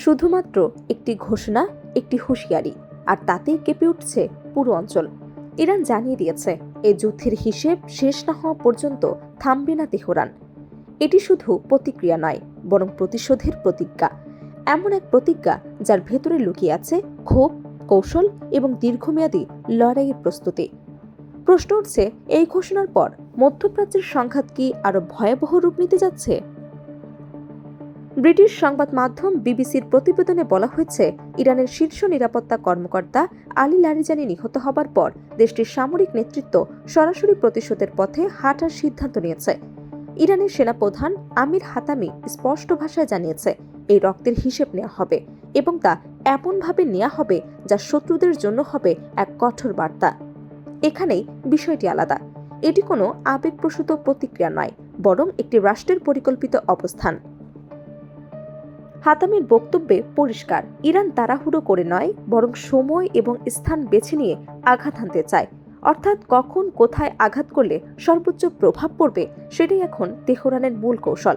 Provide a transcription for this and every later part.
শুধুমাত্র একটি ঘোষণা, একটি হুঁশিয়ারি, আর তাতেই কেঁপে উঠছে পুরো অঞ্চল। ইরান জানিয়ে দিয়েছে এই যুদ্ধের হিসেব শেষ না হওয়া পর্যন্ত থামবে না তেহরান। এটি শুধু প্রতিক্রিয়া নয়, বরং প্রতিশোধের প্রতিজ্ঞা। এমন এক প্রতিজ্ঞা যার ভেতরে লুকিয়ে আছে ক্ষোভ, কৌশল এবং দীর্ঘমেয়াদী লড়াইয়ের প্রস্তুতি। প্রশ্ন উঠছে, এই ঘোষণার পর মধ্যপ্রাচ্যের সংঘাত কি আরো ভয়াবহ রূপ নিতে যাচ্ছে? ব্রিটিশ সংবাদ মাধ্যম বিবিসির প্রতিবেদনে বলা হয়েছে, ইরানের শীর্ষ নিরাপত্তা কর্মকর্তা আলী লারিজানি নিহত হবার পর দেশটির সামরিক নেতৃত্ব সরাসরি প্রতিশোধের পথে হাঁটার সিদ্ধান্ত নিয়েছে। ইরানের সেনাপ্রধান আমির হাতামি স্পষ্ট ভাষায় জানিয়েছে, এই রক্তের হিসেব নেওয়া হবে এবং তা এমনভাবে নেওয়া হবে যা শত্রুদের জন্য হবে এক কঠোর বার্তা। এখানেই বিষয়টি আলাদা। এটি কোনো আবেগপ্রসূত প্রতিক্রিয়া নয়, বরং একটি রাষ্ট্রের পরিকল্পিত অবস্থান। হাতামির বক্তব্যে পরিষ্কার, ইরান তাড়াহুড়ো করে নয়, বরং সময় এবং স্থান বেছে নিয়ে আঘাত হানতে চায়। অর্থাৎ কখন কোথায় আঘাত করলে সর্বোচ্চ প্রভাব পড়বে সেটাই এখন তেহরানের মূল কৌশল।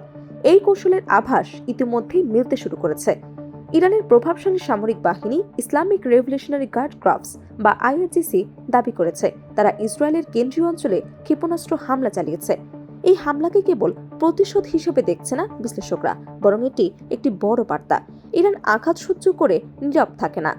এই কৌশলের আভাস ইতিমধ্যেই মিলতে শুরু করেছে। ইরানের প্রভাবশালী সামরিক বাহিনী ইসলামিক রেভলিউশনারি গার্ড ক্রপস বা আইআরজিসি দাবি করেছে, তারা ইসরায়েলের কেন্দ্রীয় অঞ্চলে ক্ষেপণাস্ত্র হামলা চালিয়েছে। এই হামলাকে কেবল প্রতিশোধ হিসেবে দেখছে না বিশ্লেষকরা, বরং এটি একটি বড় বার্তা। ইরান আঘাত সহ্য করে নীরব থাকে না।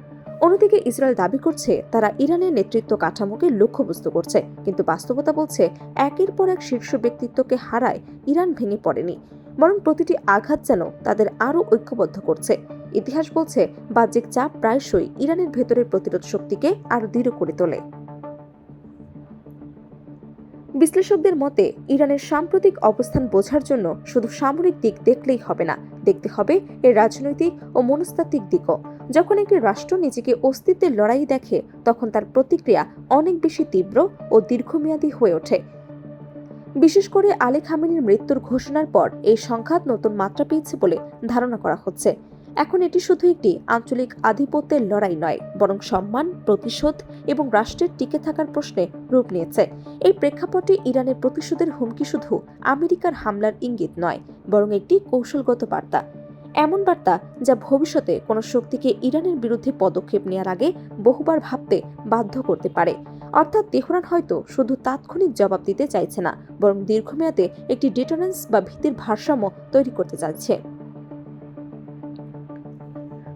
অন্যদিকে ইসরায়েল দাবি করছে তারা ইরানের নেতৃত্ব কাঠামোকে লক্ষ্যবস্তু করছে, কিন্তু বাস্তবতা বলছে একের পর এক শীর্ষ ব্যক্তিত্বকে হারায় ইরান ভেঙে পড়েনি, বরং প্রতিটি আঘাত যেন তাদের আরও ঐক্যবদ্ধ করছে। ইতিহাস বলছে বাহ্যিক চাপ প্রায়শই ইরানের ভেতরের প্রতিরোধ শক্তিকে আরও দৃঢ় করে তোলে। বিশ্লেষকদের মতে, ইরানের সাম্প্রতিক অবস্থান বোঝার জন্য শুধু সামরিক দিক দেখলেই হবে না, দেখতে হবে এর রাজনৈতিক ও মনস্তাত্ত্বিক দিকও। যখন একটি রাষ্ট্র নিজেকে অস্তিত্বের লড়াই দেখে, তখন তার প্রতিক্রিয়া অনেক বেশি তীব্র ও দীর্ঘমেয়াদী হয়ে ওঠে। বিশেষ করে আলী খামেনির মৃত্যুর ঘোষণার পর এই সংঘাত নতুন মাত্রা পেয়েছে বলে ধারণা করা হচ্ছে। এখন এটি শুধু একটি আঞ্চলিক আধিপত্যের লড়াই নয়, বরং সম্মান, প্রতিশোধ এবং রাষ্ট্রের টিকে থাকার প্রশ্নে রূপ নিয়েছে। এই প্রেক্ষাপটে ইরানের প্রতিশোধের হুমকি শুধু আমেরিকার হামলার ইঙ্গিত নয়, বরং একটি কৌশলগত বার্তা। এমন বার্তা যা ভবিষ্যতে কোনো শক্তিকে ইরানের বিরুদ্ধে পদক্ষেপ নেওয়ার আগে বহুবার ভাবতে বাধ্য করতে পারে। অর্থাৎ তেহরান হয়তো শুধু তাৎক্ষণিক জবাব দিতে চাইছে না, বরং দীর্ঘমেয়াদে একটি ডিটারেন্স বা ভীতির ভারসাম্য তৈরি করতে চাইছে।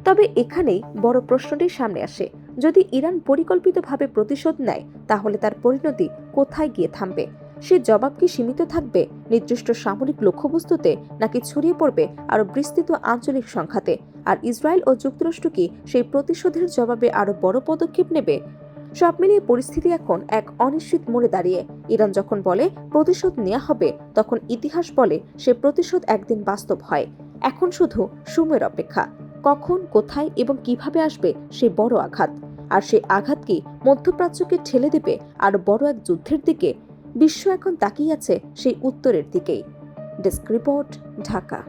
তবে এখানেই বড় প্রশ্নটি সামনে আসে, যদি ইরান পরিকল্পিতভাবে প্রতিশোধ নেয়, তাহলে তার পরিণতি কোথায় গিয়ে থামবে? সে জবাব কি সীমিত থাকবে নির্দিষ্ট সামরিক লক্ষ্যবস্তুতে, নাকি ছড়িয়ে পড়বে আরও বিস্তৃত আঞ্চলিক সংঘাতে? আর ইসরায়েল ও যুক্তরাষ্ট্র কি সেই প্রতিশোধের জবাবে আরও বড় পদক্ষেপ নেবে? সব মিলিয়ে পরিস্থিতি এখন এক অনিশ্চিত মোড়ে দাঁড়িয়ে। ইরান যখন বলে প্রতিশোধ নেওয়া হবে, তখন ইতিহাস বলে সে প্রতিশোধ একদিন বাস্তব হয়। এখন শুধু সময়ের অপেক্ষা, কখন, কোথায় এবং কিভাবে আসবে সেই বড় আঘাত। আর সেই আঘাত কি মধ্যপ্রাচ্যকে ঠেলে দেবে আরো বড় এক যুদ্ধের দিকে? বিশ্ব এখন তাকিয়ে আছে সেই উত্তরের দিকেই। Desk report, Dhaka.